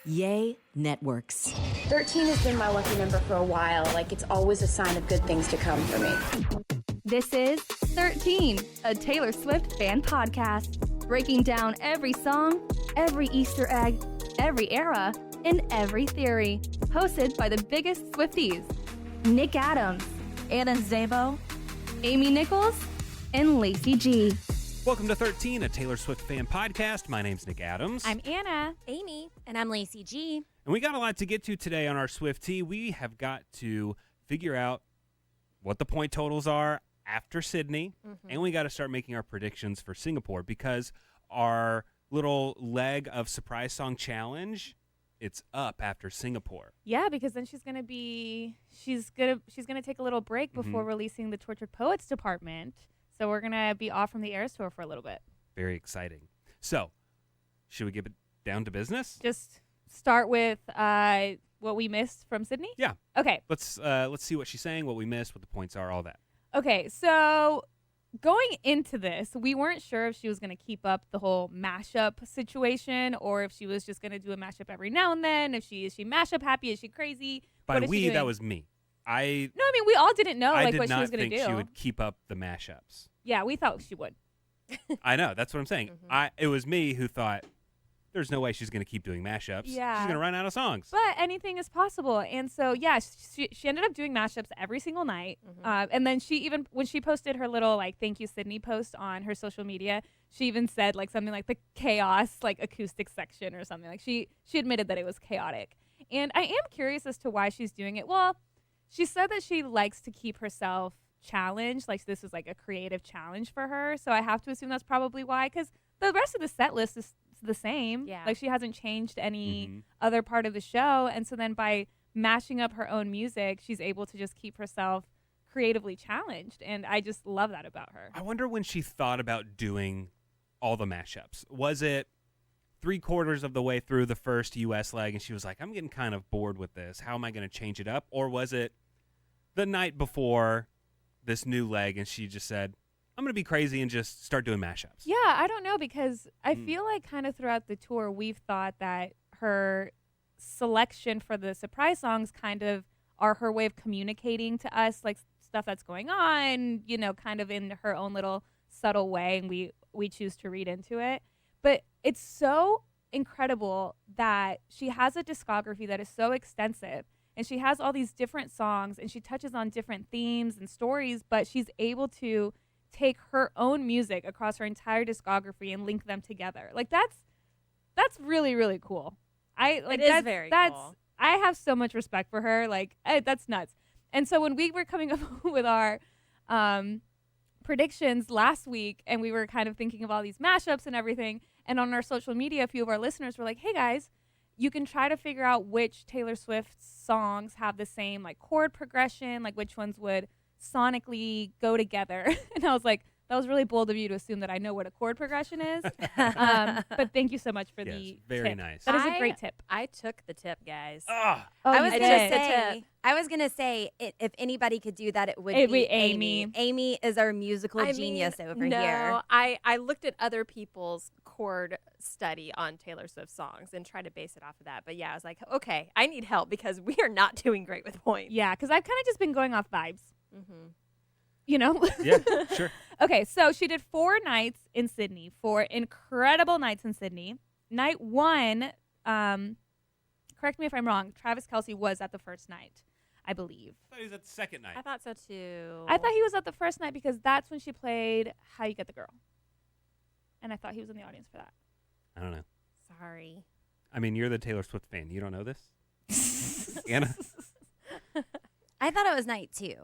Yay Networks. 13 has been my lucky number for a while. Like, it's always a sign of good things to come for me. This is 13, a Taylor Swift fan podcast, breaking down every song, every Easter egg, every era, and every theory. Hosted by the biggest Swifties, Nick Adams, Anna Szabo, Amy Nichols, and Lacey G. Welcome to 13, a Taylor Swift fan podcast. My name's Nick Adams. I'm Anna. Amy. And I'm Lacey G. And we got a lot to get to today on our SwifTEA. We have got to figure out what the point totals are after Sydney, and we got to start making our predictions for Singapore because our little leg of surprise song challenge, it's up after Singapore. Yeah, because then she's gonna take a little break before releasing the Tortured Poets department. So we're gonna be off from the Eras Tour for a little bit. Very exciting. So, should we get down to business? Just start with what we missed from Sydney? Yeah. Okay. Let's see what she's saying, what we missed, what the points are, all that. Okay, so going into this, we weren't sure if she was going to keep up the whole mashup situation or if she was just going to do a mashup every now and then. Is she mashup happy? Is she crazy? By we, that was me. We all didn't know what she was going to do. I did not think she would keep up the mashups. Yeah, we thought she would. I know. That's what I'm saying. It was me who thought, there's no way she's going to keep doing mashups. Yeah. She's going to run out of songs. But anything is possible. And so, yeah, she ended up doing mashups every single night. And then when she posted her little, thank you, Sydney post on her social media, she even said, something like the chaos, acoustic section or something. She admitted that it was chaotic. And I am curious as to why she's doing it. Well, she said that she likes to keep herself challenged. This is, a creative challenge for her. So I have to assume that's probably why, because the rest of the set list is the same. Yeah. She hasn't changed any other part of the show. And so then by mashing up her own music, she's able to just keep herself creatively challenged. And I just love that about her. I wonder when she thought about doing all the mashups. Was it 3/4 of the way through the first U.S. leg and she was like, I'm getting kind of bored with this. How am I going to change it up? Or was it the night before this new leg and she just said, I'm going to be crazy and just start doing mashups? Yeah, I don't know, because I feel like kind of throughout the tour, we've thought that her selection for the surprise songs kind of are her way of communicating to us, stuff that's going on, kind of in her own little subtle way, and we choose to read into it. But it's so incredible that she has a discography that is so extensive, and she has all these different songs, and she touches on different themes and stories, but she's able to take her own music across her entire discography and link them together. That's really, really cool. It is very cool. I have so much respect for her. That's nuts. And so when we were coming up with our predictions last week, and we were kind of thinking of all these mashups and everything, and on our social media, a few of our listeners were like, hey guys, you can try to figure out which Taylor Swift songs have the same chord progression, which ones would sonically go together. And I was like, that was really bold of you to assume that I know what a chord progression is. But thank you so much for the very tip. nice. That is a great tip. I took the tip, guys. Oh, I was you did. gonna say if anybody could do that, it would It'd be be Amy. Amy is our musical genius over here. I looked at other people's chord study on Taylor Swift songs and tried to base it off of that. But yeah, I was like, okay, I need help because we are not doing great with points. Yeah, because I've kind of just been going off vibes. Yeah, sure. Okay, so she did 4 nights in Sydney, 4 incredible nights in Sydney. Night 1, correct me if I'm wrong, Travis Kelce was at the first night, I believe. I thought he was at the second night. I thought so too. I thought he was at the first night because that's when she played How You Get the Girl. And I thought he was in the audience for that. I don't know. Sorry. I mean, you're the Taylor Swift fan. You don't know this? Anna? I thought it was night 2.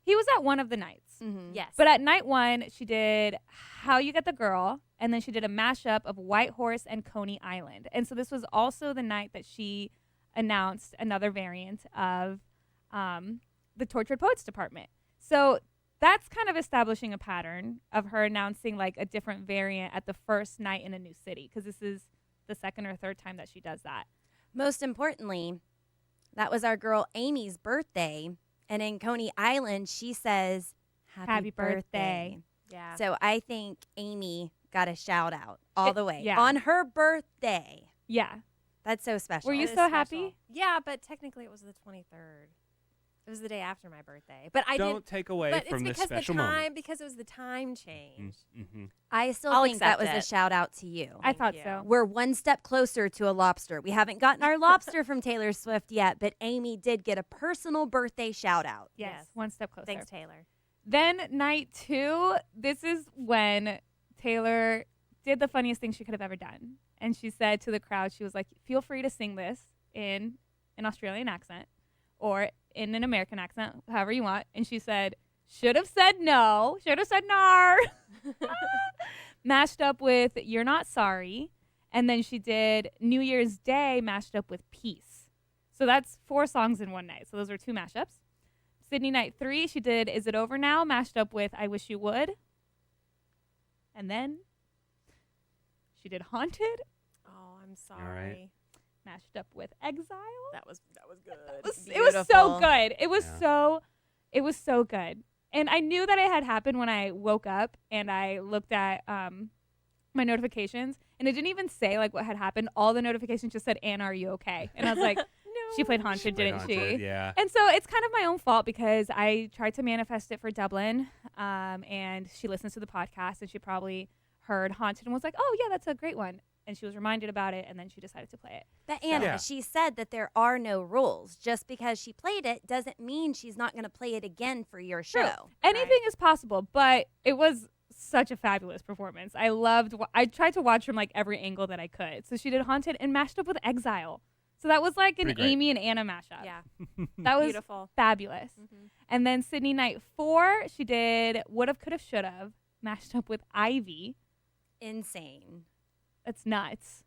He was at one of the nights. Yes. But at night 1, she did How You Get the Girl, and then she did a mashup of White Horse and Coney Island. And so this was also the night that she announced another variant of the Tortured Poets department. So that's kind of establishing a pattern of her announcing a different variant at the first night in a new city, because this is the second or third time that she does that. Most importantly, that was our girl Amy's birthday. And in Coney Island, she says, happy birthday. Yeah. So I think Amy got a shout out all the way. Yeah. On her birthday. Yeah. That's so special. Were you It is so special. happy? Yeah, but technically it was the 23rd. It was the day after my birthday. But I Don't didn't. take away But from it's this because special the time, moment. because it was the time change. Mm-hmm. I still I'll think that accept was a it. shout out to you. I thought you. so. We're one step closer to a lobster. We haven't gotten our lobster from Taylor Swift yet, but Amy did get a personal birthday shout out. Yes, Yes. one step closer. Thanks, Taylor. Then night 2, this is when Taylor did the funniest thing she could have ever done. And she said to the crowd, she was like, feel free to sing this in an Australian accent or in an American accent, however you want. And she said, should have said no, should have said nar. Mashed up with You're Not Sorry. And then she did New Year's Day mashed up with Peace. So that's 4 songs in one night. So those were 2 mashups. Sydney night 3, she did Is It Over Now mashed up with I Wish You Would. And then she did Haunted Oh, I'm sorry. right. mashed up with Exile. That was good. It was so Beautiful. good. It was Yeah. so good. And I knew that it had happened when I woke up and I looked at my notifications, and it didn't even say like what had happened. All the notifications just said, "Anne, are you okay?" And I was like, she played Haunted, didn't she? Yeah. And so it's kind of my own fault because I tried to manifest it for Dublin, and she listens to the podcast, and she probably heard Haunted and was like, "Oh yeah, that's a great one." And she was reminded about it, and then she decided to play it. But Anna, Yeah. she said that there are no rules. Just because she played it doesn't mean she's not going to play it again for your True. show. Anything is possible, but it was such a fabulous performance. I loved. I tried to watch from like every angle that I could. So she did Haunted and mashed up with Exile. So that was like an Pretty great. Amy and Anna mashup. Yeah. That was Beautiful. fabulous. Mm-hmm. And then Sydney night 4, she did Would've, Could've, Should've mashed up with Ivy. Insane. That's nuts.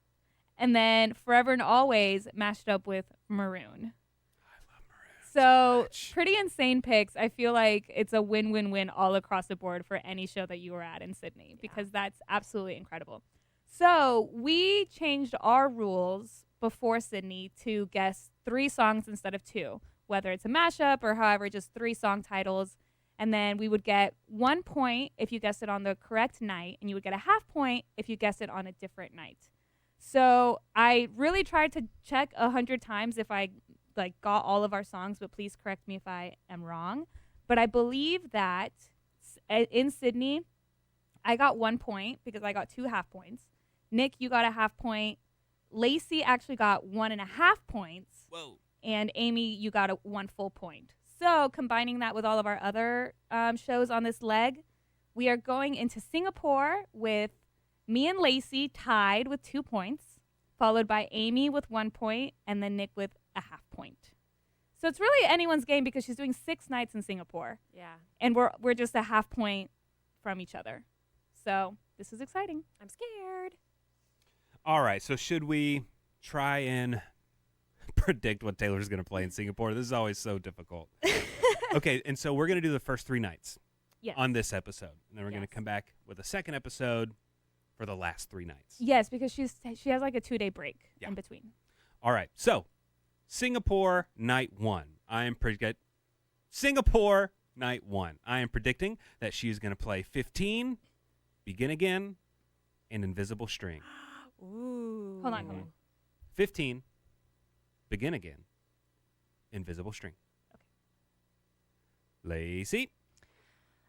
And then Forever and Always mashed up with Maroon. So much. pretty insane picks. I feel like it's a win-win-win all across the board for any show that you were at in Sydney because that's absolutely incredible. So we changed our rules before Sydney to guess 3 songs instead of 2, whether it's a mashup or however, just 3 song titles. And then we would get 1 point if you guessed it on the correct night, and you would get a half point if you guessed it on a different night. So I really tried to check 100 times if I like got all of our songs, but please correct me if I am wrong. But I believe that in Sydney, I got 1 point because I got 2 half points. Nick, you got a half point. Lacey actually got 1.5 points. Whoa. And Amy, you got 1 full point. So combining that with all of our other shows on this leg, we are going into Singapore with me and Lacey tied with 2 points, followed by Amy with 1 point, and then Nick with a half point. So it's really anyone's game because she's doing 6 nights in Singapore, Yeah. and we're just a half point from each other. So this is exciting. I'm scared. All right. So should we try and predict what Taylor's going to play in Singapore? This is always so difficult. Okay. And so we're going to do the first 3 nights Yes. on this episode. And then we're going to Yes. come back with a second episode for the last 3 nights. Yes, because she has like a 2-day break Yeah. in between. All right. So Singapore night 1. Singapore night 1. I am predicting that she is going to play 15, Begin Again, and Invisible String. Ooh. Hold on. 15, Begin Again, Invisible String. Lacey.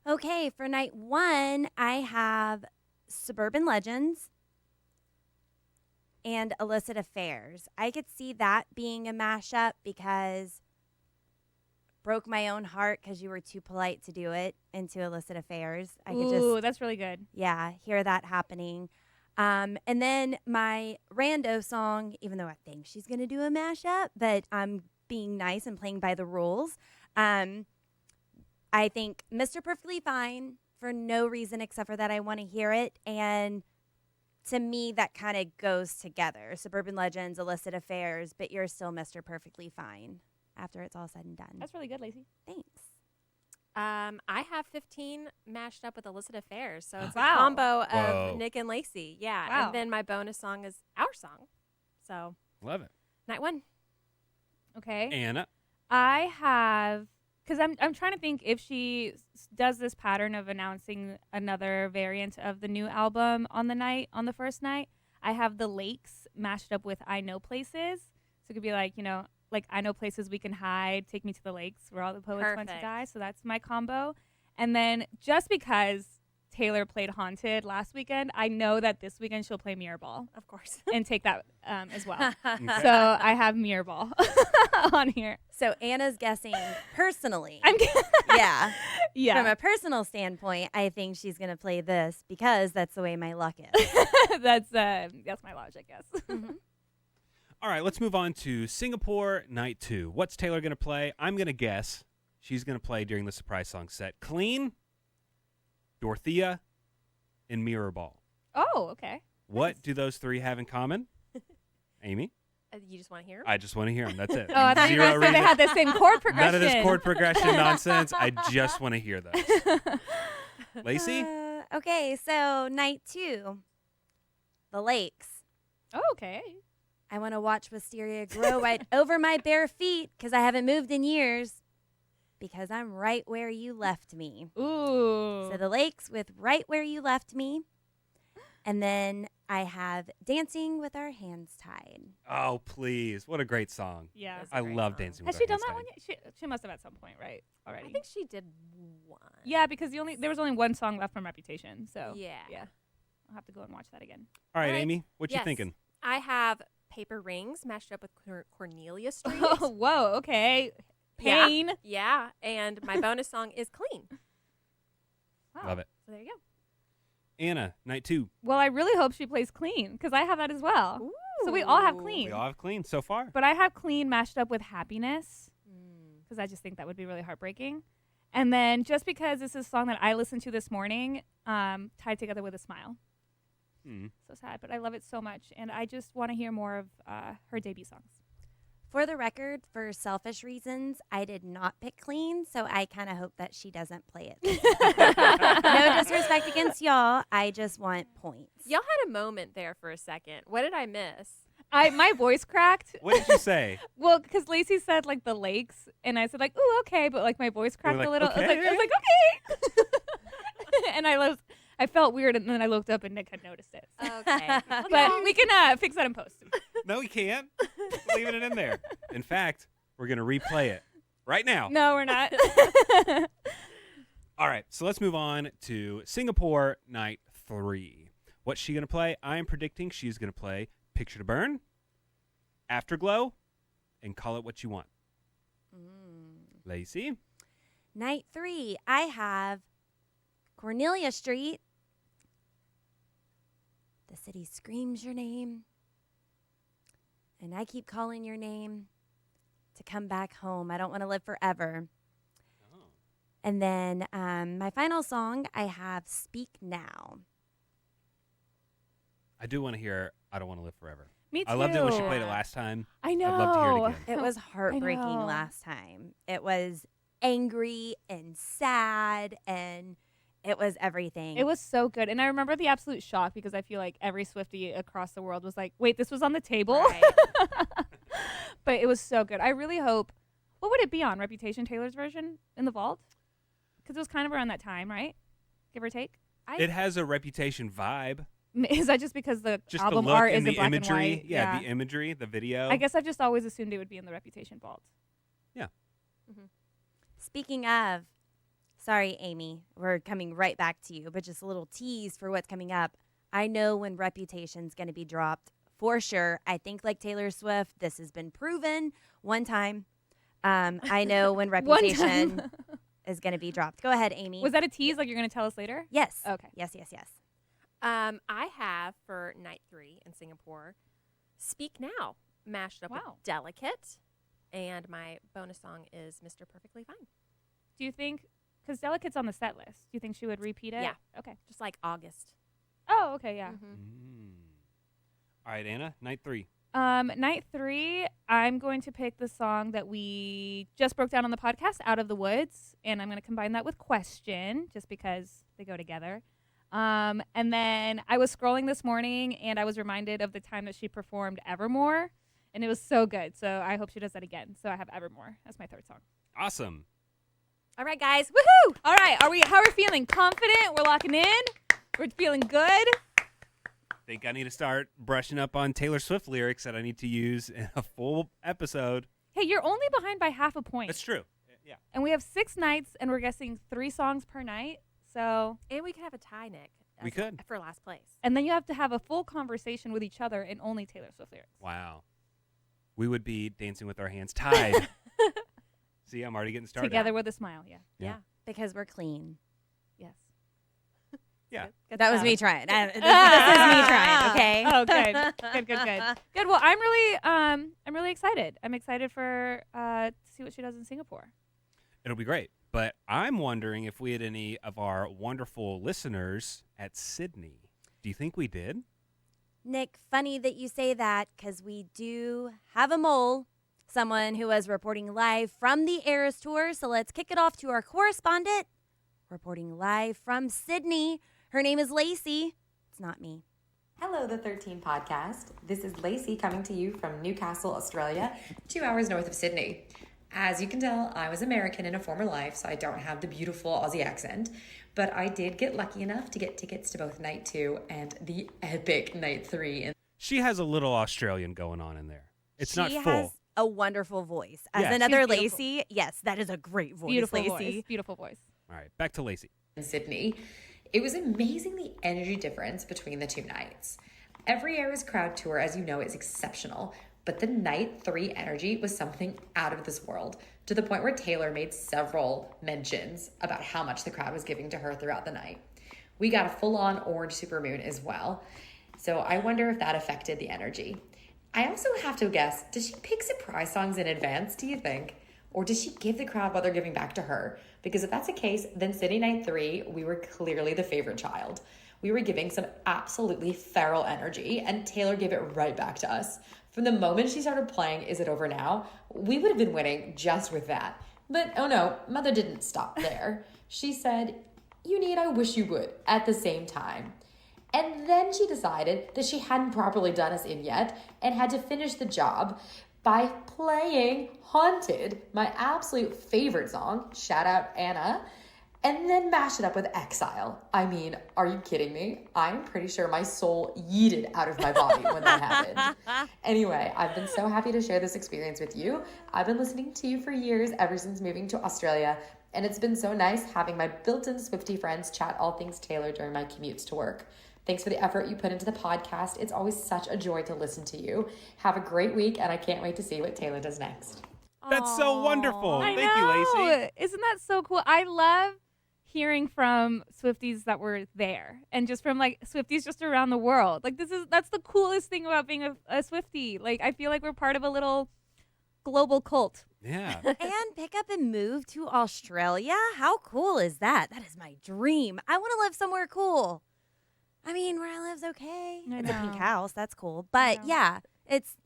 Okay, for night 1, I have Suburban Legends and Illicit Affairs. I could see that being a mashup because Broke My Own Heart because you were too polite to do it into Illicit Affairs. I could Ooh, just, that's really good. yeah, hear that happening. And then my rando song, even though I think she's going to do a mashup, but I'm being nice and playing by the rules. I think Mr. Perfectly Fine for no reason except for that I want to hear it. And to me, that kind of goes together. Suburban Legends, Illicit Affairs, but you're still Mr. Perfectly Fine after it's all said and done. That's really good, Lacey. Thanks. I have 15 mashed up with Illicit Affairs, so it's Wow. a combo of Whoa. Nick and Lacey. Yeah, Wow. and then my bonus song is our song. So Love it. night 1. Okay. Anna. I have, because I'm trying to think if she does this pattern of announcing another variant of the new album on the first night. I have The Lakes mashed up with I Know Places. So it could be like, like I Know Places We Can Hide, Take Me to the Lakes Where All the Poets Went to Perfect. Die. So that's my combo. And then just because Taylor played Haunted last weekend, I know that this weekend she'll play Mirror Ball Of course. and take that as well. Okay. So I have Mirror Ball on here. So Anna's guessing personally. I'm yeah. yeah. From a personal standpoint, I think she's going to play this because that's the way my luck is. that's my logic, yes. All right, let's move on to Singapore Night 2. What's Taylor going to play? I'm going to guess she's going to play during the surprise song set Clean, Dorothea, and Mirror Ball. Oh, okay. What do those three have in common? Amy? You just want to hear 'em? I just want to hear them. That's it. Oh, I thought you were Zero going to say they reason- had the same chord progression. None of this chord progression nonsense. I just want to hear those. Lacey? Okay, so night 2, the lakes. Oh, okay. I want to watch wisteria grow right over my bare feet because I haven't moved in years because I'm right where you left me. Ooh. So the lakes with right where you left me. And then I have Dancing with Our Hands Tied. Oh, please. What a great song. yeah. That's a I great love song. Dancing Has with she Our done Hands that one Tied. yet? She must have at some point, right? Already. I think she did one. Yeah, because there was only one song left from Reputation. So Yeah. I'll have to go and watch that again. All right, All right. Amy, what you Yes. thinking? I have Paper Rings mashed up with Cornelia Street. Oh, whoa. Okay. Yeah. Pain. Yeah, and my bonus song is Clean. Wow. Love it. So there you go. Anna, Night 2. Well, I really hope she plays Clean because I have that as well. So we all have Ooh. Clean. We all have Clean so far. But I have Clean mashed up with Happiness Mm. because I just think that would be really heartbreaking. And then just because this is a song that I listened to this morning, tied together with a smile. Hmm. So sad, but I love it so much. And I just want to hear more of her debut songs. For the record, for selfish reasons, I did not pick Clean, so I kind of hope that she doesn't play it. No disrespect against y'all. I just want points. Y'all had a moment there for a second. What did I miss? My voice cracked. What did you say? Well, because Lacey said like the lakes, and I said like, ooh, okay, but like my voice cracked like, a little. okay. I was like, okay. And I felt weird, and then I looked up, and Nick had noticed it. Okay. But we can fix that in post. No, we can't. Leaving it in there. In fact, we're going to replay it right now. No, we're not. All right, so let's move on to Singapore Night 3. What's she going to play? I'm predicting she's going to play Picture to Burn, Afterglow, and Call It What You Want. Lacey? Night 3, I have Cornelia Street. The city screams your name, and I keep calling your name to come back home. I don't want to live forever. And then my final song, I have Speak Now. I do want to hear I Don't Want to Live Forever. Me too. I loved it when she played it last time. I know. I'd love to hear it again. It was heartbreaking know. last time. It was angry and sad, and it was everything. It was so good. And I remember the absolute shock because I feel like every Swiftie across the world was like, wait, this was on the table? Right. But it was so good. I really hope, what would it be on? Reputation, Taylor's version in the vault? Because it was kind of around that time, right? Give or take. It has a Reputation vibe. Is that just because the Just album the look art and is the in black imagery. and white? Yeah, the imagery, the video. I guess I've just always assumed it would be in the Reputation vault. Speaking of, sorry, Amy, we're coming right back to you, but just a little tease for what's coming up. I know when Reputation's going to be dropped for sure. I think like Taylor Swift, this has been proven one time. I know when Reputation is going to be dropped. Go ahead, Amy. Was that a tease like you're going to tell us later? Yes. Okay. Yes. I have for night 3 in Singapore, Speak Now, mashed up with Wow. Delicate. And my bonus song is Mr. Perfectly Fine. Do you think, because Delicate's on the set list, do you think she would repeat it? Yeah. Okay. Just like August. Oh, okay, yeah. Mhm. All right, Anna, Night 3. Night 3, I'm going to pick the song that we just broke down on the podcast, Out of the Woods, and I'm going to combine that with Question, just because they go together. And then I was scrolling this morning, and I was reminded of the time that she performed Evermore, and it was so good. So I hope she does that again. So I have Evermore as my third song. Awesome. All right, guys. Woohoo! All right, how are we feeling? Confident? We're locking in? We're feeling good? think I need to start brushing up on Taylor Swift lyrics that I need to use in a full episode. Hey, you're only behind by half a point. That's true. Yeah. And we have 6 nights, and we're guessing 3 songs per night. So, And we could have a tie, Nick. We could. For last place. and then you have to have a full conversation with each other in only Taylor Swift lyrics. Wow. We would be dancing with our hands tied. See, I'm already getting started. Together with a smile, yeah. Yeah. Because we're clean. Yes. Yeah. Good That was stuff. me trying. This is me trying, okay? Oh, good. Good. Well, I'm really excited. I'm excited for to see what she does in Singapore. It'll be great. But I'm wondering if we had any of our wonderful listeners at Sydney. Do you think we did? Nick, funny that you say that because we do have a mole, someone who was reporting live from the Eras Tour. So let's kick it off to our correspondent reporting live from Sydney. Her name is Lacey. It's not me. Hello, the 13 podcast. This is Lacey coming to you from Newcastle, Australia, 2 hours north of Sydney. As you can tell, I was American in a former life, so I don't have the beautiful Aussie accent, but I did get lucky enough to get tickets to both night 2 and the epic night 3. She has a little Australian going on in there. It's not She full. has a wonderful voice. As Yes. another She's beautiful. Lacey, yes, that is a great voice, Beautiful Lacey. voice. Beautiful voice. All right, back to Lacey. In Sydney. It was amazing the energy difference between the 2 nights. Every Eras crowd tour, as you know, is exceptional, but the night 3 energy was something out of this world, to the point where Taylor made several mentions about how much the crowd was giving to her throughout the night. We got a full-on orange supermoon as well, so I wonder if that affected the energy. I also have to guess, did she pick surprise songs in advance, do you think? Or did she give the crowd what they're giving back to her? Because if that's the case, then City Night 3, we were clearly the favorite child. We were giving some absolutely feral energy, and Taylor gave it right back to us. From the moment she started playing Is It Over Now, we would have been winning just with that. But oh no, Mother didn't stop there. She said, "You need I Wish You Would," at the same time. And then she decided that she hadn't properly done us in yet and had to finish the job by playing Haunted, my absolute favorite song, shout out Anna, and then mash it up with Exile. I mean, are you kidding me? I'm pretty sure my soul yeeted out of my body when that happened. Anyway, I've been so happy to share this experience with you. I've been listening to you for years, ever since moving to Australia, and it's been so nice having my built-in Swiftie friends chat all things Taylor during my commutes to work. Thanks for the effort you put into the podcast. It's always such a joy to listen to you. Have a great week, and I can't wait to see what Taylor does next. That's so wonderful. I Thank you, know. Lacey. Isn't that so cool? I love hearing from Swifties that were there and just from like Swifties just around the world. Like that's the coolest thing about being a Swiftie. Like I feel like we're part of a little global cult. Yeah. And pick up and move to Australia? How cool is that? That is my dream. I want to live somewhere cool. I mean, where I live's okay. I It's a pink know. house. That's cool. But know. yeah, it's,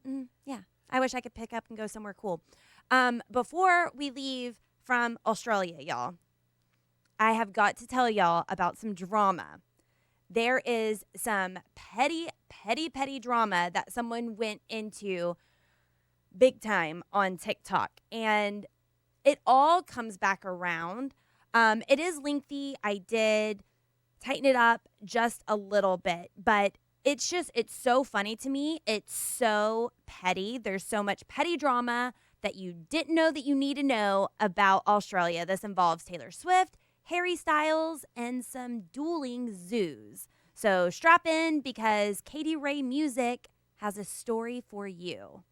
yeah. I wish I could pick up and go somewhere cool. Before we leave from Australia, y'all, I have got to tell y'all about some drama. There is some petty drama that someone went into big time on TikTok. And it all comes back around. It is lengthy. I did tighten it up just a little bit, but it's so funny to me. It's so petty. There's so much petty drama that you didn't know that you need to know about Australia. This involves Taylor Swift, Harry Styles, and some dueling zoos. So strap in because Katie Ray Music has a story for you.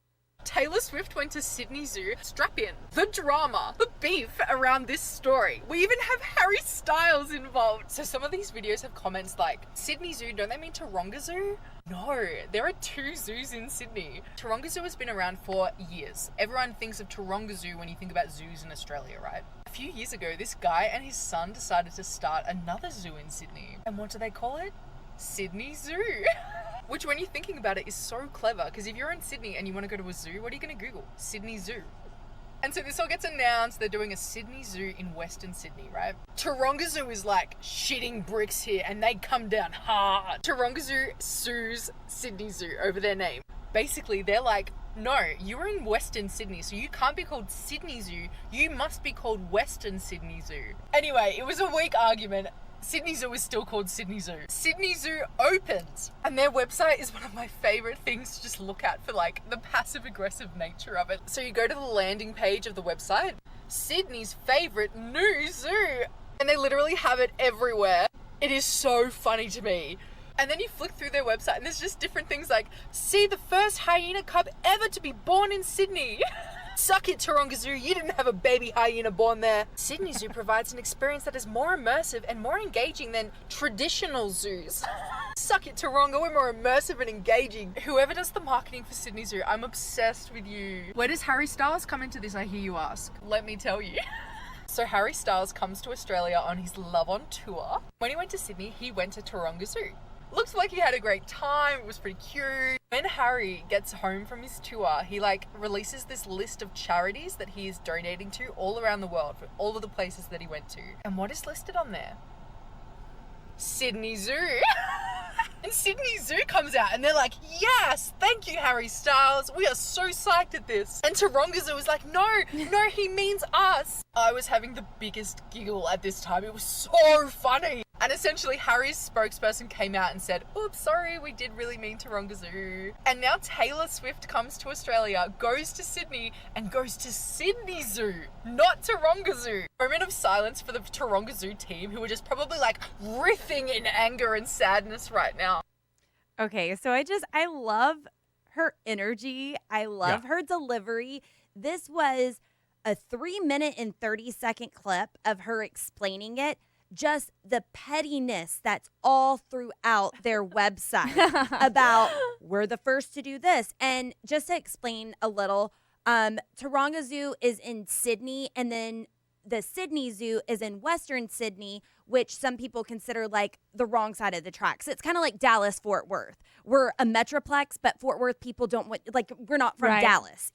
Taylor Swift went to Sydney Zoo. Strap in. The drama, the beef around this story. We even have Harry Styles involved. So some of these videos have comments like, Sydney Zoo, don't they mean Taronga Zoo? No, there are 2 zoos in Sydney. Taronga Zoo has been around for years. Everyone thinks of Taronga Zoo when you think about zoos in Australia, right? A few years ago, this guy and his son decided to start another zoo in Sydney. And what do they call it? Sydney Zoo. Which, when you're thinking about it, is so clever, because if you're in Sydney and you want to go to a zoo, what are you going to Google? Sydney Zoo. And so this all gets announced. They're doing a Sydney Zoo in Western Sydney, right? Taronga Zoo is like shitting bricks here, and they come down hard. Taronga Zoo sues Sydney Zoo over their name. Basically, they're like, no, you're in Western Sydney, so you can't be called Sydney Zoo. You must be called Western Sydney Zoo. Anyway, it was a weak argument. Sydney Zoo is still called Sydney Zoo. Sydney Zoo opens, and their website is one of my favorite things to just look at for like the passive aggressive nature of it. So you go to the landing page of the website, Sydney's favorite new zoo, and they literally have it everywhere. It is so funny to me. And then you flick through their website and there's just different things like, see the first hyena cub ever to be born in Sydney. Suck it, Taronga Zoo, you didn't have a baby hyena born there. Sydney Zoo provides an experience that is more immersive and more engaging than traditional zoos. Suck it, Taronga, we're more immersive and engaging. Whoever does the marketing for Sydney Zoo, I'm obsessed with you. Where does Harry Styles come into this, I hear you ask? Let me tell you. So Harry Styles comes to Australia on his Love on tour. When he went to Sydney, he went to Taronga Zoo. Looks like he had a great time. It was pretty cute. When Harry gets home from his tour, he releases this list of charities that he is donating to all around the world for all of the places that he went to. And what is listed on there? Sydney Zoo. And Sydney Zoo comes out and they're like, yes, thank you, Harry Styles. We are so psyched at this. And Taronga Zoo was like, no, he means us. I was having the biggest giggle at this time. It was so funny. And essentially Harry's spokesperson came out and said, oops, sorry, we did really mean Taronga Zoo. And now Taylor Swift comes to Australia, goes to Sydney, and goes to Sydney Zoo, not Taronga Zoo. Moment of silence for the Taronga Zoo team, who are just probably riffing in anger and sadness right now. Okay, so I love her energy. I love her delivery. This was a 3-minute and 30-second clip of her explaining it. Just the pettiness that's all throughout their website about we're the first to do this. And just to explain a little, Taronga Zoo is in Sydney, and then the Sydney Zoo is in Western Sydney, which some people consider the wrong side of the tracks. It's kind of like Dallas, Fort Worth. We're a metroplex, but Fort Worth people don't want, we're not from Dallas,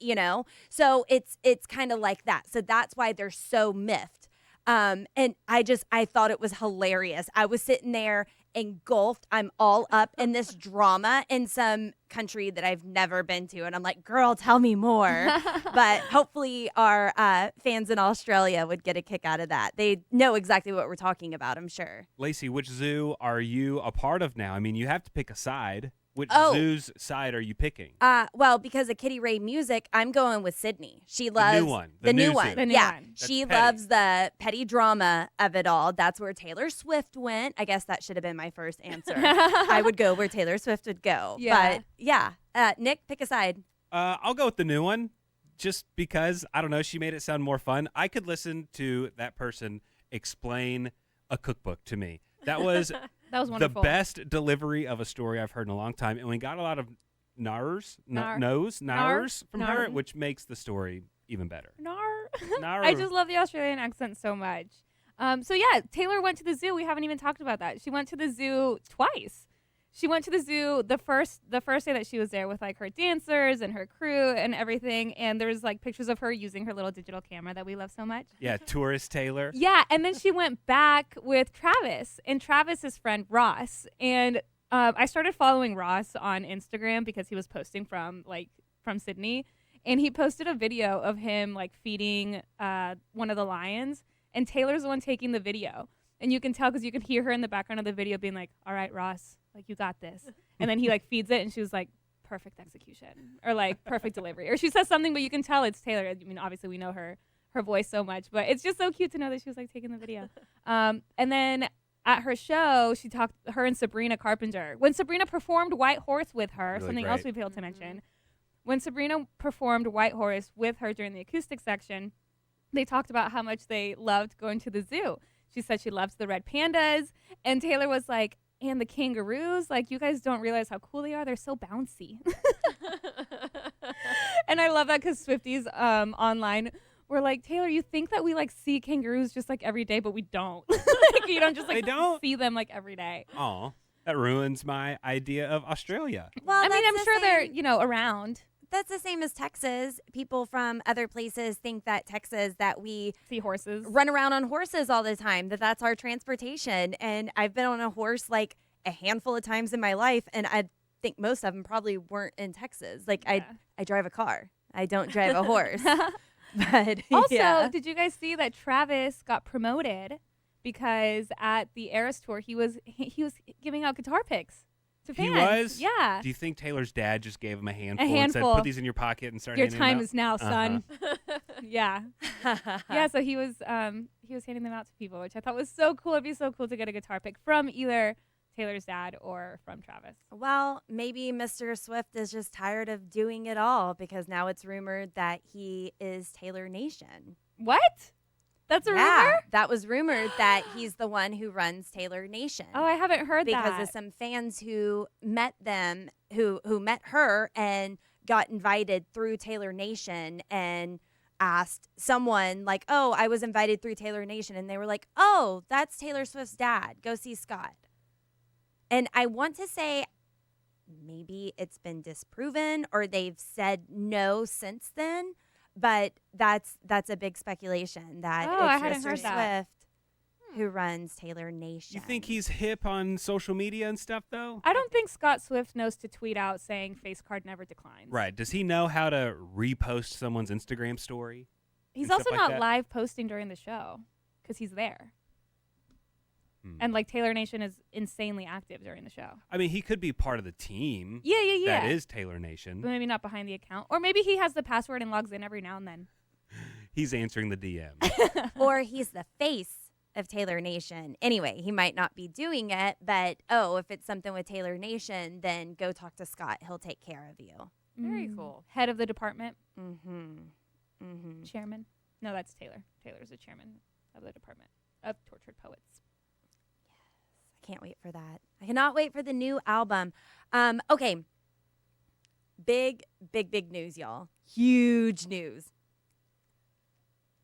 So it's kind of like that. So that's why they're so miffed. And I thought it was hilarious. I was sitting there engulfed. I'm all up in this drama in some country that I've never been to. And I'm like, girl, tell me more. But hopefully our fans in Australia would get a kick out of that. They know exactly what we're talking about, I'm sure. Lacey, which zoo are you a part of now? I mean, you have to pick a side. Which zoo's side are you picking? Well, because of Kitty Ray music, I'm going with Sydney. She loves the new one. The new one. Zoo. The new yeah. one. She petty. loves the petty drama of it all. That's where Taylor Swift went. I guess that should have been my first answer. I would go where Taylor Swift would go. Yeah. But yeah, Nick, pick a side. I'll go with the new one, just because, I don't know, she made it sound more fun. I could listen to that person explain a cookbook to me. That was That was the wonderful. best delivery of a story I've heard in a long time. And we got a lot of nars from her, which makes the story even better. Nar. I just love the Australian accent so much. So yeah, Taylor went to the zoo. We haven't even talked about that. She went to the zoo twice. She went to the zoo the first day that she was there with her dancers and her crew and everything. And there's pictures of her using her little digital camera that we love so much. Yeah, tourist Taylor. Yeah, and then she went back with Travis and Travis's friend Ross. And I started following Ross on Instagram because he was posting from Sydney, and he posted a video of him feeding one of the lions, and Taylor's the one taking the video. And you can tell because you can hear her in the background of the video being like, "All right, Ross, you got this." And then he feeds it, and she was like, "Perfect execution," or "Perfect delivery," or she says something, but you can tell it's Taylor. I mean, obviously we know her voice so much, but it's just so cute to know that she was taking the video. And then at her show, her and Sabrina Carpenter. When Sabrina performed White Horse with her, Really something great. else we failed to mention. When Sabrina performed White Horse with her during the acoustic section, they talked about how much they loved going to the zoo. She said she loves the red pandas, and Taylor was like, and the kangaroos, you guys don't realize how cool they are. They're so bouncy. And I love that because Swifties online were like, Taylor, you think that we see kangaroos just every day, but we don't. You don't just They don't? see them every day. Aw, that ruins my idea of Australia. Well, I mean, that's I'm the sure same- they're, around. That's the same as Texas. People from other places think that Texas, that we See horses. run around on horses all the time, that's our transportation. And I've been on a horse a handful of times in my life, and I think most of them probably weren't in Texas. I drive a car. I don't drive a horse. But Also, yeah. did you guys see that Travis got promoted because at the Eras tour he was giving out guitar picks to fans. He was? Yeah. Do you think Taylor's dad just gave him a handful, and said, handful. put these in your pocket and start Your handing them time out? is now, son. Yeah. Yeah, so he was handing them out to people, which I thought was so cool. It'd be so cool to get a guitar pick from either Taylor's dad or from Travis. Well, maybe Mr. Swift is just tired of doing it all because now it's rumored that he is Taylor Nation. What? That's a rumor? That was rumored that he's the one who runs Taylor Nation. Oh, I haven't heard that. Because of some fans who met them, who met her and got invited through Taylor Nation and asked someone like, oh, I was invited through Taylor Nation. And they were like, oh, that's Taylor Swift's dad. Go see Scott. And I want to say maybe it's been disproven or they've said no since then. But that's a big speculation that I it's hadn't Mr. heard that. Swift who runs Taylor Nation. You think he's hip on social media and stuff, though? I don't think Scott Swift knows to tweet out saying face card never declines. Right. Does he know how to repost someone's Instagram story? He's and also stuff like not that? live posting during the show because he's there. And like Taylor Nation is insanely active during the show. I mean, he could be part of the team. Yeah. That is Taylor Nation. But maybe not behind the account. Or maybe he has the password and logs in every now and then. He's answering the DM. Or he's the face of Taylor Nation. Anyway, he might not be doing it, but if it's something with Taylor Nation, then go talk to Scott. He'll take care of you. Very cool. Head of the department. Chairman. No, that's Taylor. Taylor's the chairman of the department of Tortured Poets. I can't wait for that. I cannot wait for the new album. Okay. Big news, y'all. Huge news.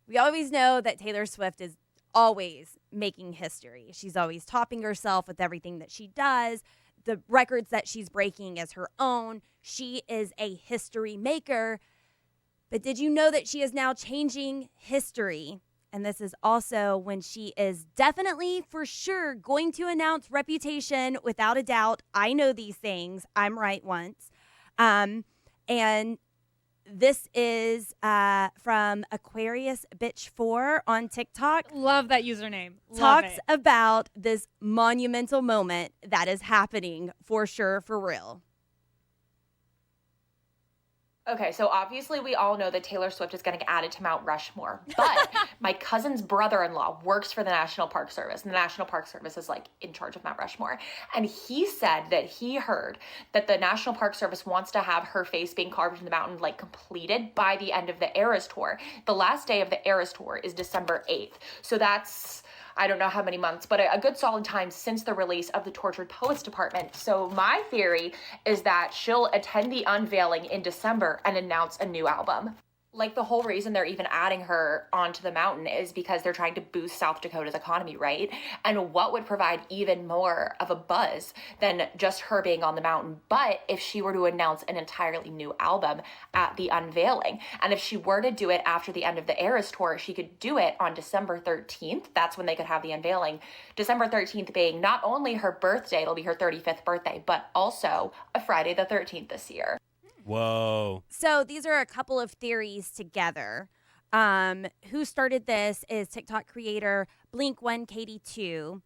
We always know that Taylor Swift is always making history. She's always topping herself with everything that she does. The records that she's breaking as her own. She is a history maker. But did you know that she is now changing history? And this is also when she is definitely, for sure, going to announce Reputation without a doubt. I know these things. I'm right once. And this is from Aquarius Bitch 4 on TikTok. Love that username. Talks about this monumental moment that is happening for sure, for real. Okay, so obviously we all know that Taylor Swift is going to get added to Mount Rushmore, but my cousin's brother-in-law works for the National Park Service, and the National Park Service is like in charge of Mount Rushmore, and he said that he heard that the National Park Service wants to have her face being carved in the mountain like completed by the end of the Eras Tour. The last day of the Eras Tour is December 8th, so that's... I don't know how many months, but a good solid time since the release of the Tortured Poets Department. So my theory is that she'll attend the unveiling in December and announce a new album. Like, the whole reason they're even adding her onto the mountain is because they're trying to boost South Dakota's economy, right? And what would provide even more of a buzz than just her being on the mountain, but if she were to announce an entirely new album at the unveiling. And if she were to do it after the end of the Eras Tour, she could do it on December 13th. That's when they could have the unveiling. December 13th being not only her birthday, it'll be her 35th birthday, but also a Friday the 13th this year. Whoa. So these are a couple of theories together. Who started this is TikTok creator Blink182.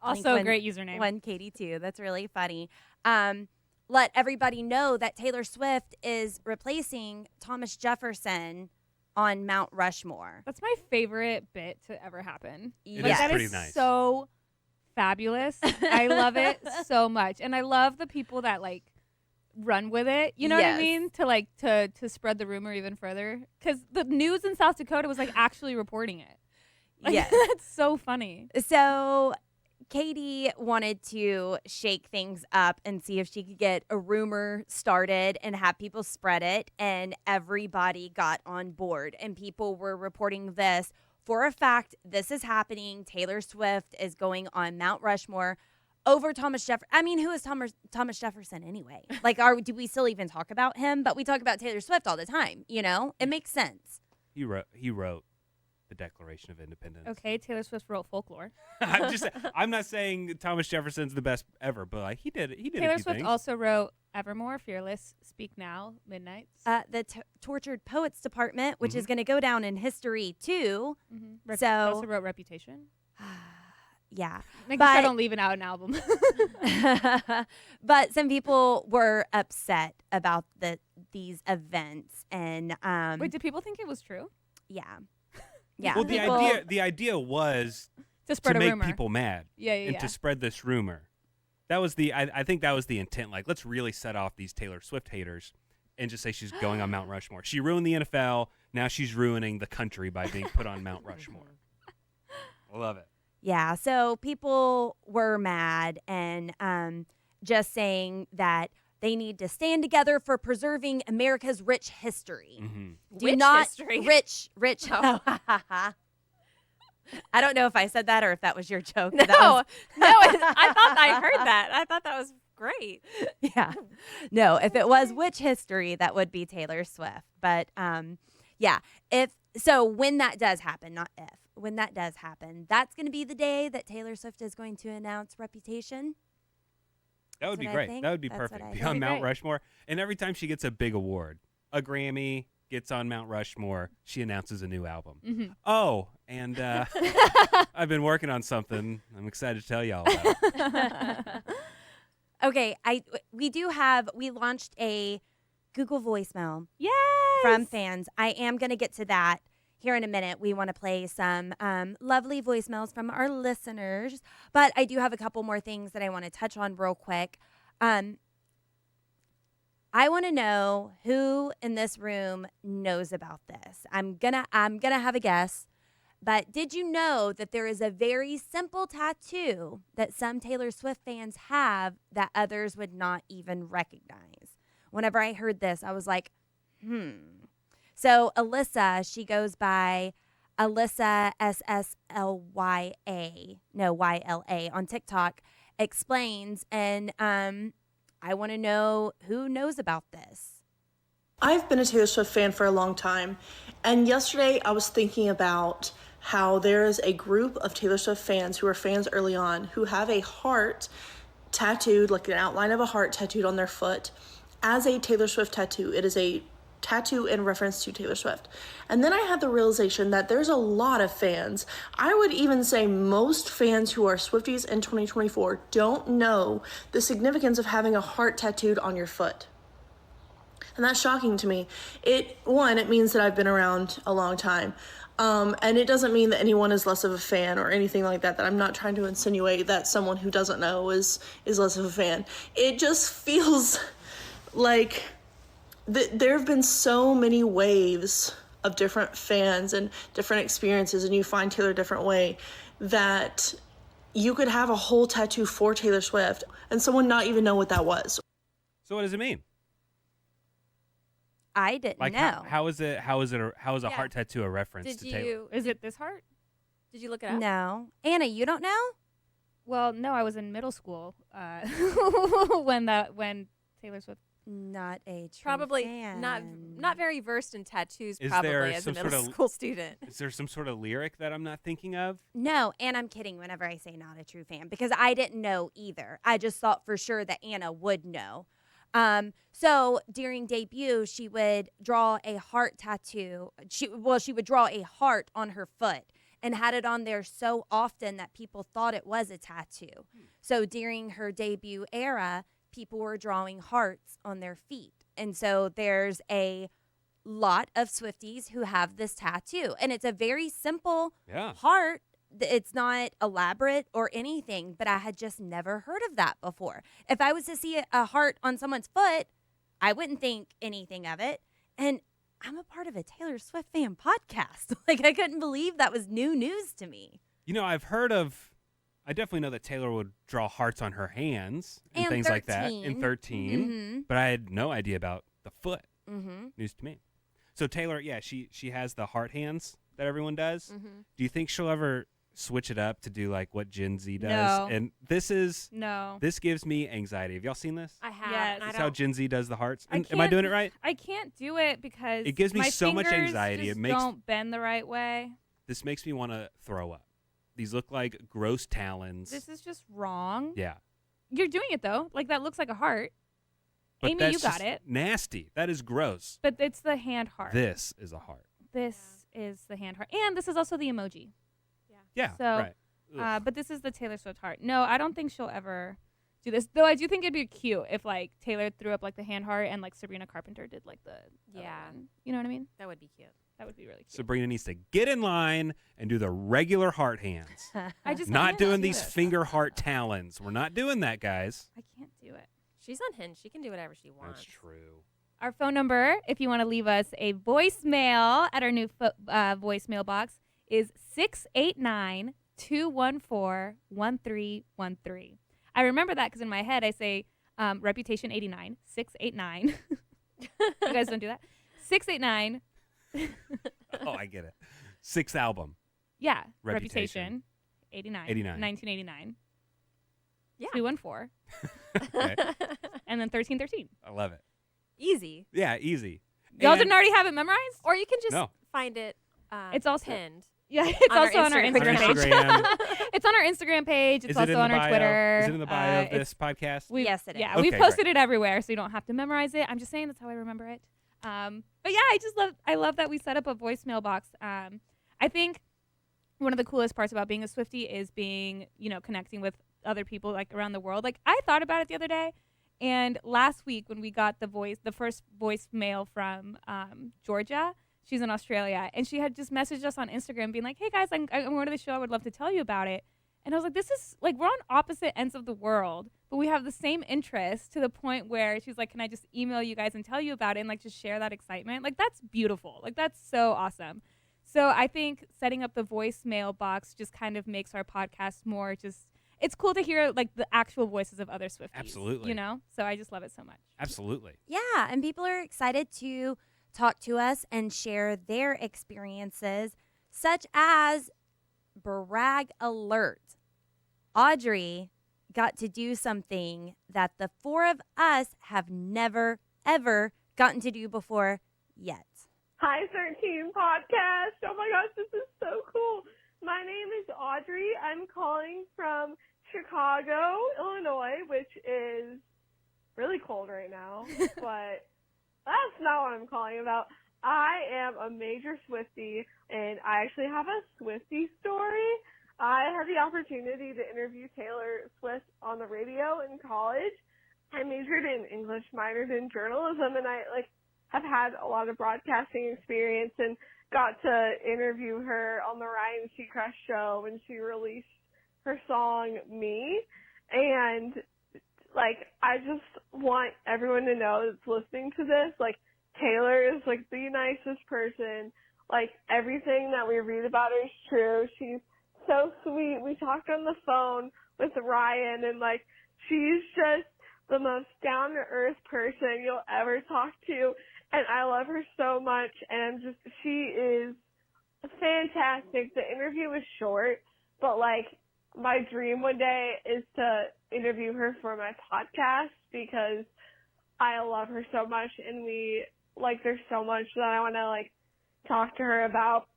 Also a great username. 1KD2. That's really funny. Let everybody know that Taylor Swift is replacing Thomas Jefferson on Mount Rushmore. That's my favorite bit to ever happen. It Like, is that pretty is nice. so fabulous. I love it so much. And I love the people that like run with it. You know what I Yes. mean? To like to spread the rumor even further. Because the news in South Dakota was like actually reporting it. Like, Yes. That's so funny. So Katie wanted to shake things up and see if she could get a rumor started and have people spread it. And everybody got on board. And people were reporting this. For a fact, this is happening. Taylor Swift is going on Mount Rushmore over Thomas Jefferson. I mean, who is Thomas Jefferson anyway? Like, do we still even talk about him? But we talk about Taylor Swift all the time, you know? It makes sense. He wrote the Declaration of Independence. Okay, Taylor Swift wrote Folklore. I'm not saying Thomas Jefferson's the best ever, but like he did a Taylor few Swift things. also wrote Evermore, Fearless, Speak Now, Midnights. The Tortured Poets Department, which is going to go down in history too. She So also wrote Reputation. Yeah. Make But- sure I don't leave out an album. But some people were upset about these events, and Wait, did people think it was true? yeah, yeah. Well, people- the idea was To spread to a make rumor. people mad Yeah, yeah, and yeah. to spread this rumor. That was I think that was the intent. Like, let's really set off these Taylor Swift haters and just say she's going on Mount Rushmore. She ruined the NFL. Now she's ruining the country by being put on Mount Rushmore. I love it. Yeah, so people were mad and just saying that they need to stand together for preserving America's rich history. Mm-hmm. Do Which not history? rich. Oh. I don't know if I said that or if that was your joke. No, but that was- I thought I heard that. I thought that was great. yeah. No, if it was which history, that would be Taylor Swift. But yeah, when that does happen, not if, when that does happen, that's going to be the day that Taylor Swift is going to announce Reputation. That would be what I great. think. That would be That's what perfect. I Be think. on Mount Great. Rushmore. And every time she gets a big award, a Grammy, gets on Mount Rushmore, she announces a new album. Mm-hmm. Oh, and I've been working on something I'm excited to tell y'all about. Okay, we launched a Google voicemail Yes. from fans. I am going to get to that here in a minute. We want to play some lovely voicemails from our listeners, but I do have a couple more things that I want to touch on real quick. I want to know who in this room knows about this. I'm gonna have a guess, but did you know that there is a very simple tattoo that some Taylor Swift fans have that others would not even recognize? Whenever I heard this, I was like, So Alyssa, she goes by Alyssa YLA on TikTok, explains, and I want to know who knows about this. I've been a Taylor Swift fan for a long time, and yesterday I was thinking about how there is a group of Taylor Swift fans who were fans early on who have a heart tattooed, like an outline of a heart tattooed on their foot as a Taylor Swift tattoo. It is a tattoo in reference to Taylor Swift. And then I had the realization that there's a lot of fans. I would even say most fans who are Swifties in 2024 don't know the significance of having a heart tattooed on your foot. And that's shocking to me. It means that I've been around a long time. And it doesn't mean that anyone is less of a fan or anything like that, that I'm not trying to insinuate that someone who doesn't know is less of a fan. It just feels like there have been so many waves of different fans and different experiences, and you find Taylor a different way, that you could have a whole tattoo for Taylor Swift and someone not even know what that was. So what does it mean? I didn't Like, know. how is a Yeah. heart tattoo a reference Did to Taylor? you? Is it this heart? Did you look it up? No. Anna, you don't know? Well, no, I was in middle school when Taylor Swift. Not a true Probably fan. not very versed in tattoos. Is Probably there as a some middle sort of- school student. Is there some sort of lyric that I'm not thinking of? No, and I'm kidding whenever I say not a true fan because I didn't know either. I just thought for sure that Anna would know. So during debut, she would draw a heart tattoo. She would draw a heart on her foot and had it on there so often that people thought it was a tattoo. So during her debut era, people were drawing hearts on their feet. And so there's a lot of Swifties who have this tattoo. And it's a very simple Yeah. heart. It's not elaborate or anything, but I had just never heard of that before. If I was to see a heart on someone's foot, I wouldn't think anything of it. And I'm a part of a Taylor Swift fan podcast. Like, I couldn't believe that was new news to me. You know, I definitely know that Taylor would draw hearts on her hands and, And things like that 13. in 13, Mhm. but I had no idea about the foot. Mm-hmm. News to me. So Taylor, yeah, she has the heart hands that everyone does. Mm-hmm. Do you think she'll ever switch it up to do like what Gen Z does? No. And No. this gives me anxiety. Have y'all seen this? I have. Yes. And I This is how don't. Gen Z does the hearts. I Am I can't- doing it right? I can't do it because It gives me my so much fingers anxiety. just It makes- don't bend the right way. This makes me want to throw up. These look like gross talons. This is just wrong. Yeah. You're doing it though. Like that looks like a heart. But Amy, that's you got just it. Nasty. That is gross. But it's the hand heart. This is a heart. This is the hand heart. And this is also the emoji. Yeah, So- right. But this is the Taylor Swift heart. No, I don't think she'll ever do this. Though I do think it'd be cute if like Taylor threw up like the hand heart and like Sabrina Carpenter did like the other one. You know what I mean? That would be cute. That would be really cute. Sabrina needs to get in line and do the regular heart hands. I just Not can't doing do these it. finger heart talons. We're not doing that, guys. I can't do it. She's on Hinge. She can do whatever she wants. That's true. Our phone number, if you want to leave us a voicemail at our new voicemail box, is 689-214-1313. I remember that because in my head I say Reputation 89, 689. You guys don't do that? 689. Oh, I get it. 6th album. Yeah. Reputation. 89. 1989. 1989. Yeah. 214. Okay. And then 1313. I love it. Easy. Yeah, easy. Y'all And- didn't already have it memorized? Or you can just No. find it It's also pinned. Yeah, it's on our also on our Instagram Instagram page. Instagram. It's on our Instagram page. It's Is it also in on the our bio? Twitter. Is it in the bio of it's- this podcast? Yes, it is. Yeah, Okay, we've posted great. it everywhere, so you don't have to memorize it. I'm just saying that's how I remember it. But yeah, I love that we set up a voicemail box. I think one of the coolest parts about being a Swiftie is being, connecting with other people like around the world. Like I thought about it the other day, and last week when we got the first voicemail from Georgia. She's in Australia, and she had just messaged us on Instagram being like, hey, guys, I'm going to the show. I would love to tell you about it. And I was like, this is, like, we're on opposite ends of the world, but we have the same interests to the point where she's like, can I just email you guys and tell you about it and, like, just share that excitement? Like, that's beautiful. Like, that's so awesome. So I think setting up the voicemail box just kind of makes our podcast more just, it's cool to hear, like, the actual voices of other Swifties. Absolutely. So I just love it so much. Absolutely. Yeah, and people are excited to talk to us and share their experiences, such as brag alert. Audrey got to do something that the four of us have never, ever gotten to do before yet. Hi, 13 Podcast. Oh my gosh, this is so cool. My name is Audrey. I'm calling from Chicago, Illinois, which is really cold right now, but that's not what I'm calling about. I am a major Swiftie, and I actually have a Swiftie story. I had the opportunity to interview Taylor Swift on the radio in college. I majored in English, minored in journalism, and I have had a lot of broadcasting experience and got to interview her on the Ryan Seacrest show when she released her song Me. And I just want everyone to know that's listening to this, Taylor is, the nicest person. Everything that we read about her is true. She's so sweet. We talked on the phone with Ryan, and, she's just the most down-to-earth person you'll ever talk to, and I love her so much, and she is fantastic. The interview was short, but, my dream one day is to interview her for my podcast because I love her so much, and there's so much that I want to, talk to her about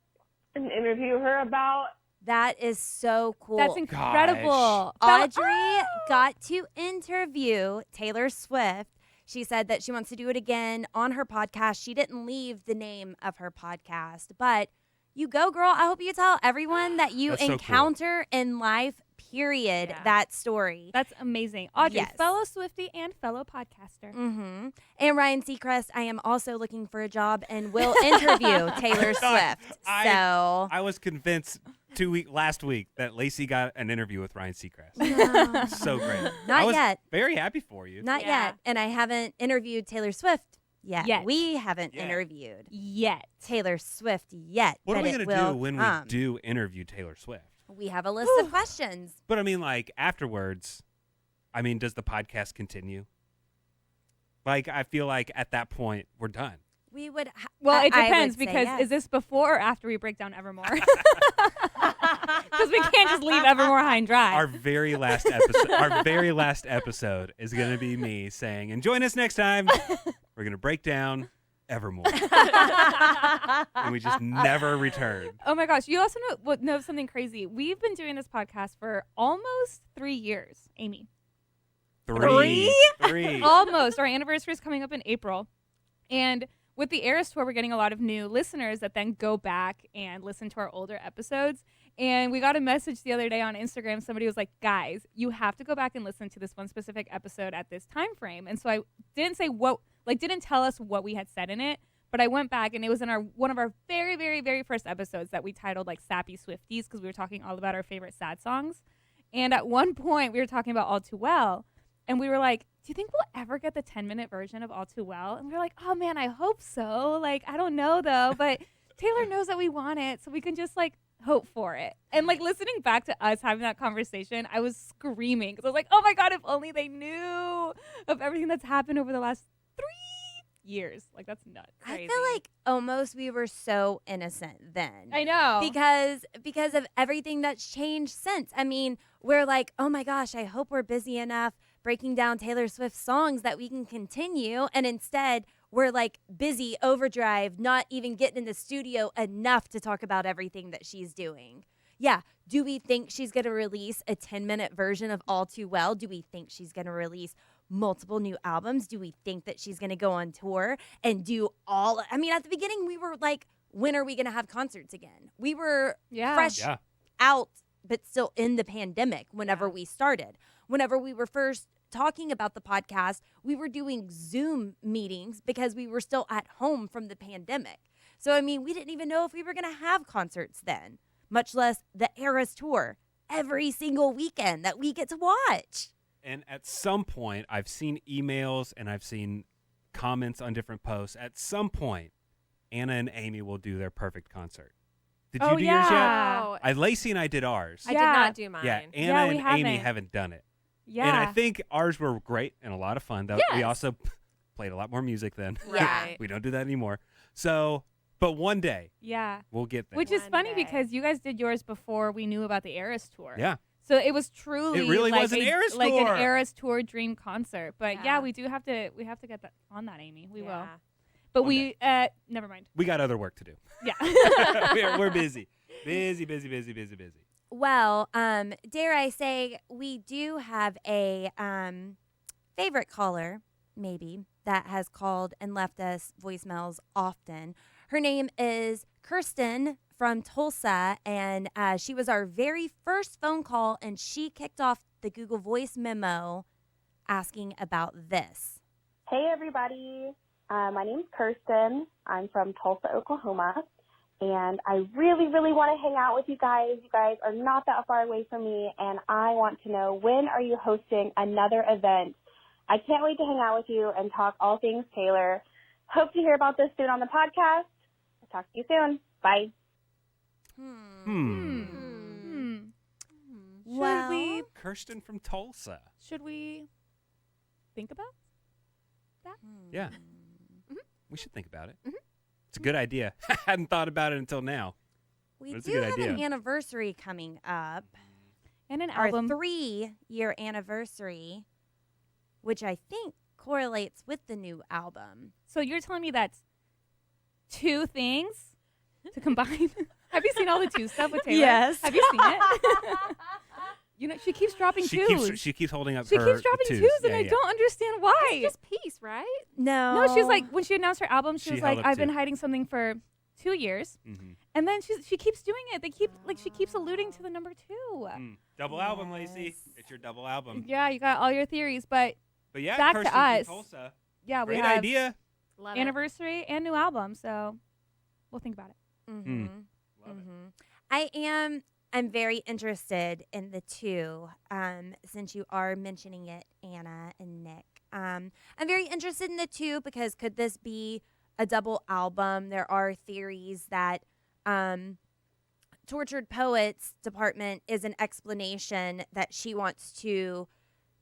and interview her about. That is so cool. That's incredible. Audrey got to interview Taylor Swift. She said that she wants to do it again on her podcast. She didn't leave the name of her podcast, but you go, girl. I hope you tell everyone that you That's so cool. encounter in life, period, that story. That's amazing. Audrey, Yes. fellow Swiftie and fellow podcaster. Mm-hmm. And Ryan Seacrest, I am also looking for a job and will interview Taylor Swift. So I was convinced last week that Lacey got an interview with Ryan Seacrest. So great. Not I was yet. very happy for you. Not yet. And I haven't interviewed Taylor Swift yet. We haven't Yet. interviewed yet Taylor Swift yet. What are but we it going to do will when come. we do interview Taylor Swift? We have a list of questions. But I mean, afterwards, does the podcast continue? I feel like at that point, we're done. We would. Well, it I depends would say because yes. is this before or after we break down Evermore? Because we can't just leave Evermore high and dry. Our very last episode is going to be me saying, and join us next time. We're going to break down Evermore. And we just never return. Oh my gosh. You also know something crazy. We've been doing this podcast for almost 3 years, Amy. Three. Almost. Our anniversary is coming up in April. And with the Eras Tour, we're getting a lot of new listeners that then go back and listen to our older episodes. And we got a message the other day on Instagram. Somebody was like, guys, you have to go back and listen to this one specific episode at this time frame. And so I didn't tell us what we had said in it, but I went back and it was in one of our very, very, very first episodes that we titled like Sappy Swifties, because we were talking all about our favorite sad songs. And at one point we were talking about All Too Well. And we were like, do you think we'll ever get the 10-minute version of All Too Well? And we were like, oh man, I hope so. Like, I don't know though, but Taylor knows that we want it. So we can just like hope for it. And like listening back to us having that conversation, I was screaming because I was like, oh my God, if only they knew of everything that's happened over the last 3 years. Like, that's nuts. I feel like almost we were so innocent then. I know. Because of everything that's changed since. I mean, we're like, oh my gosh, I hope we're busy enough breaking down Taylor Swift songs that we can continue. And instead, we're like busy overdrive, not even getting in the studio enough to talk about everything that she's doing. Yeah. Do we think she's going to release a 10-minute version of All Too Well? Do we think she's going to release multiple new albums? Do we think that she's going to go on tour and do all? I mean, at the beginning, we were like, when are we going to have concerts again? We were fresh out, but still in the pandemic whenever we started. Whenever we were first talking about the podcast, we were doing Zoom meetings because we were still at home from the pandemic. So, I mean, we didn't even know if we were going to have concerts then, much less the Eras Tour every single weekend that we get to watch. And at some point, I've seen emails and I've seen comments on different posts. At some point, Anna and Amy will do their perfect concert. Did you do yours yet? Lacey and I did ours. I did not do mine. Yeah, Anna and Amy haven't done it. Yeah. And I think ours were great and a lot of fun. Though we also played a lot more music then. Right. We don't do that anymore. So, but one day, we'll get there. Which is funny because you guys did yours before we knew about the Eras Tour. Yeah. So it was truly it really like was an Eras like Tour. an Eras Tour dream concert. But we have to get that on that, Amy. We will. But never mind. We got other work to do. Yeah. we're busy. Busy. Well, dare I say, we do have a favorite caller, maybe, that has called and left us voicemails often. Her name is Kirsten from Tulsa, and she was our very first phone call, and she kicked off the Google Voice memo asking about this. Hey, everybody. My name's Kirsten. I'm from Tulsa, Oklahoma. And I really, really want to hang out with you guys. You guys are not that far away from me, and I want to know, when are you hosting another event? I can't wait to hang out with you and talk all things Taylor. Hope to hear about this soon on the podcast. I'll talk to you soon. Bye. Should we? Kirsten from Tulsa. Should we think about that? Yeah. We should think about it. It's a good idea. I hadn't thought about it until now. We do have an anniversary coming up. And an album. Our 3-year anniversary, which I think correlates with the new album. So you're telling me that's 2 things to combine? Have you seen all the 2 stuff with Taylor? Yes. Have you seen it? You know, she keeps dropping twos. She keeps holding up She her keeps dropping twos, and I don't understand why. It's just peace, right? No. No, she's like, when she announced her album, she was held like, up I've been 2. hiding something for 2 years. And then she keeps doing it. She keeps alluding to the number 2. Double album, Lacey. It's your double album. Yeah, you got all your theories, but yeah, back Kirsten to us. From Tulsa. Yeah, we Great have idea. Love it. anniversary and new album, so we'll think about it. Love it. I'm very interested in the 2, since you are mentioning it, Anna and Nick. I'm very interested in the 2 because could this be a double album? There are theories that Tortured Poets Department is an explanation that she wants to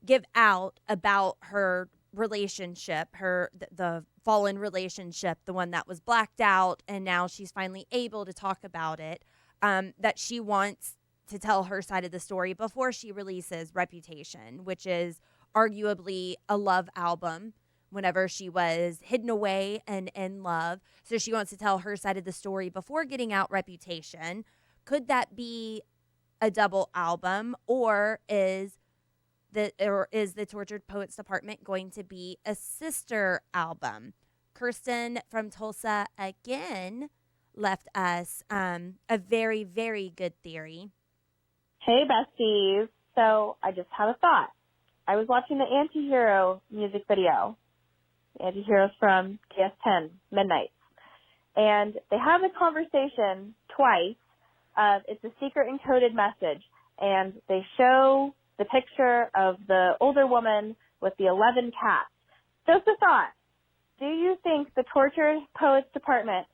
give out about her relationship, the fallen relationship, the one that was blacked out, and now she's finally able to talk about it. That she wants to tell her side of the story before she releases Reputation, which is arguably a love album whenever she was hidden away and in love. So she wants to tell her side of the story before getting out Reputation. Could that be a double album, or is the Tortured Poets Department going to be a sister album? Kirsten from Tulsa again left us a very, very good theory. Hey, besties. So I just had a thought. I was watching the Anti-Hero music video. The Anti-Heroes from KS10, Midnights. And they have a conversation twice. It's a secret encoded message. And they show the picture of the older woman with the 11 cats. Just a thought. Do you think the Tortured Poets Department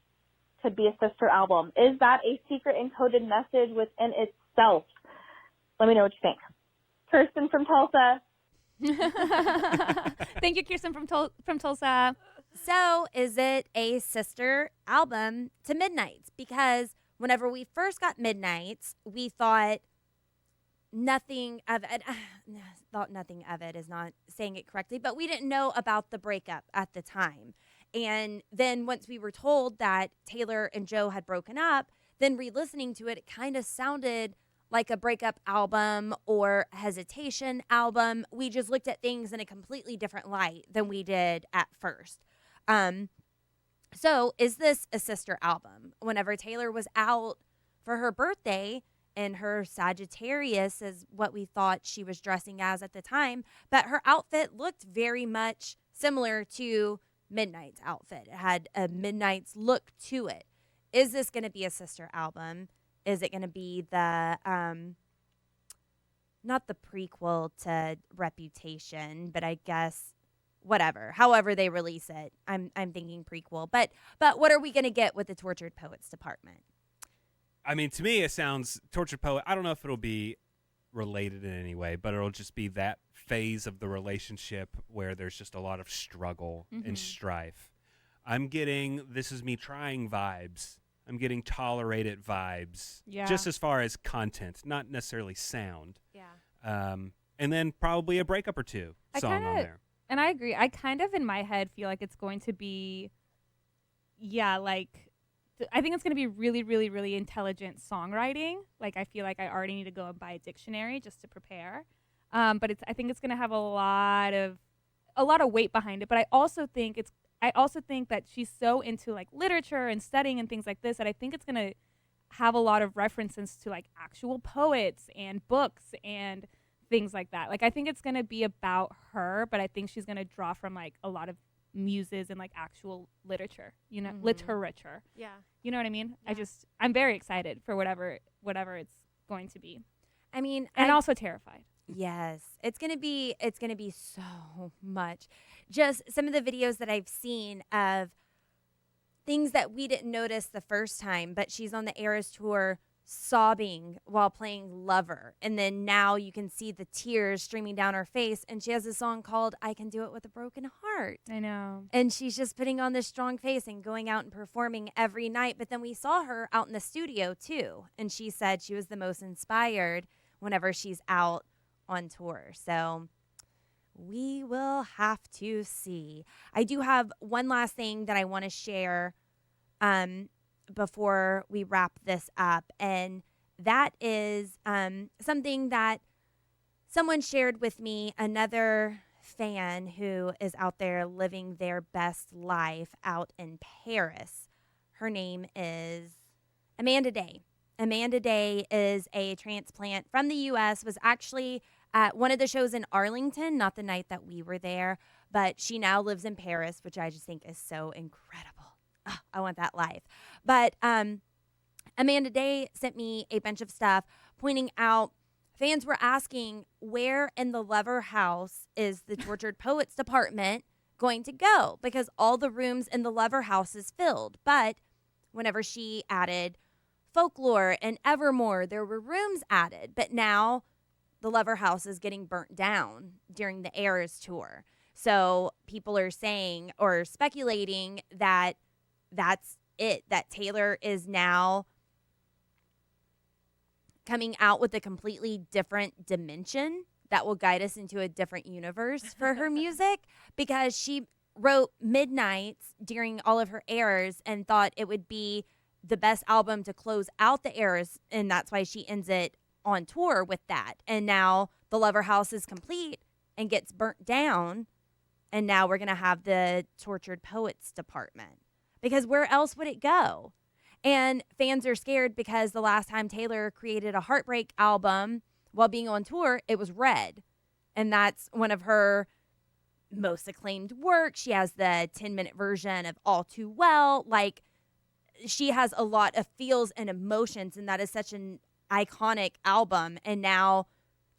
could be a sister album? Is that a secret encoded message within itself? Let me know what you think. Kirsten from Tulsa. Thank you, Kirsten from Tulsa. So is it a sister album to Midnights? Because whenever we first got Midnights, we thought nothing of it. Thought nothing of it is not saying it correctly, but we didn't know about the breakup at the time. And then once we were told that Taylor and Joe had broken up, then re-listening to it, it kind of sounded like a breakup album or hesitation album. We just looked at things in a completely different light than we did at first. So is this a sister album? Whenever Taylor was out for her birthday, and her Sagittarius is what we thought she was dressing as at the time, but her outfit looked very much similar to Midnight's outfit. It had a Midnight's look to it. Is this going to be a sister album? Is it going to be the, not the prequel to Reputation, but I guess whatever, however they release it. I'm thinking prequel, but what are we going to get with the Tortured Poets Department? I mean, to me, it sounds Tortured Poet. I don't know if it'll be related in any way, but it'll just be that phase of the relationship where there's just a lot of struggle and strife. I'm getting This Is Me Trying vibes. I'm getting Tolerated vibes. Yeah. Just as far as content, not necessarily sound. Yeah. And then probably a breakup or two song on there. And I agree. I kind of, in my head, feel like it's going to be, I think it's going to be really, really, really intelligent songwriting. Like, I feel like I already need to go and buy a dictionary just to prepare. But I think it's going to have a lot of weight behind it. But I also think that she's so into like literature and studying and things like this that I think it's going to have a lot of references to like actual poets and books and things like that. Like, I think it's going to be about her, but I think she's going to draw from like a lot of muses and like actual literature, literature. Yeah. You know what I mean? Yeah. I'm very excited for whatever it's going to be. I mean, and also terrified. Yes, it's gonna be so much. Just some of the videos that I've seen of things that we didn't notice the first time, but she's on the Eras tour sobbing while playing Lover, and then now you can see the tears streaming down her face, and she has a song called I Can Do It With a Broken Heart. I know. And she's just putting on this strong face and going out and performing every night. But then we saw her out in the studio too, and she said she was the most inspired whenever she's out on tour. So we will have to see. I do have one last thing that I want to share before we wrap this up, and that is something that someone shared with me, another fan who is out there living their best life out in Paris. Her name is Amanda Day. Amanda Day is a transplant from the U.S., was actually at one of the shows in Arlington, not the night that we were there, but she now lives in Paris, which I just think is so incredible. Oh, I want that life. But Amanda Day sent me a bunch of stuff pointing out fans were asking where in the Lover House is the Tortured Poets Department going to go, because all the rooms in the Lover House is filled. But whenever she added Folklore and Evermore, there were rooms added. But now the Lover House is getting burnt down during the Eras tour. So people are saying or speculating that that's it, that Taylor is now coming out with a completely different dimension that will guide us into a different universe for her music, because she wrote Midnights during all of her eras and thought it would be the best album to close out the eras, and that's why she ends it on tour with that. And now the Lover House is complete and gets burnt down, and now we're going to have the Tortured Poets Department. Because where else would it go? And fans are scared because the last time Taylor created a heartbreak album while being on tour, it was Red. And that's one of her most acclaimed work. She has the 10-minute version of All Too Well. Like, she has a lot of feels and emotions, and that is such an iconic album. And now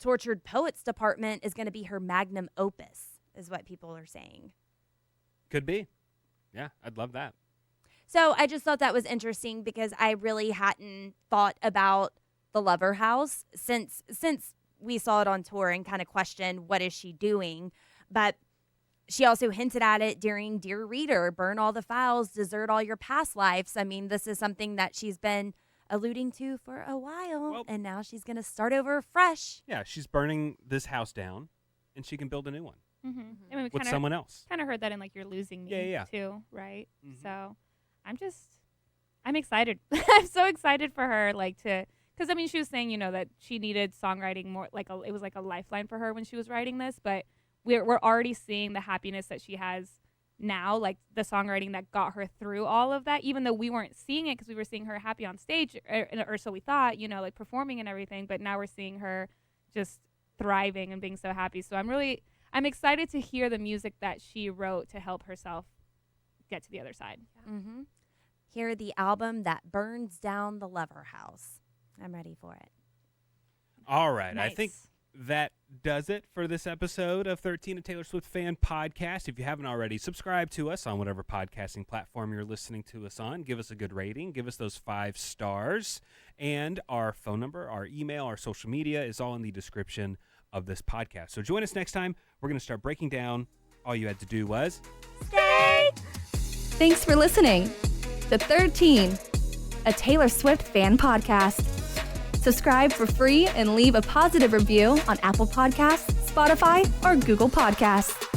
Tortured Poets Department is going to be her magnum opus, is what people are saying. Could be. Yeah, I'd love that. So I just thought that was interesting because I really hadn't thought about the Lover House since we saw it on tour and kind of questioned what is she doing. But she also hinted at it during Dear Reader, burn all the files, desert all your past lives. I mean, this is something that she's been alluding to for a while, and now she's going to start over fresh. Yeah, she's burning this house down, and she can build a new one I mean, with someone else. Kind of heard that in like You're Losing Me Yeah. too, right? So I'm excited. I'm so excited for her, because I mean, she was saying, that she needed songwriting more, it was like a lifeline for her when she was writing this, but we're already seeing the happiness that she has now, like the songwriting that got her through all of that, even though we weren't seeing it because we were seeing her happy on stage, or so we thought, like performing and everything, but now we're seeing her just thriving and being so happy. So I'm excited to hear the music that she wrote to help herself get to the other side. Mm-hmm. Hear the album that burns down the Lover House. I'm ready for it. All right. Nice. I think that does it for this episode of 13, a Taylor Swift Fan Podcast. If you haven't already, subscribe to us on whatever podcasting platform you're listening to us on. Give us a good rating. Give us those 5 stars. And our phone number, our email, our social media is all in the description of this podcast. So join us next time. We're going to start breaking down. All you had to do was Stay! Thanks for listening to 13, a Taylor Swift Fan Podcast. Subscribe for free and leave a positive review on Apple Podcasts, Spotify, or Google Podcasts.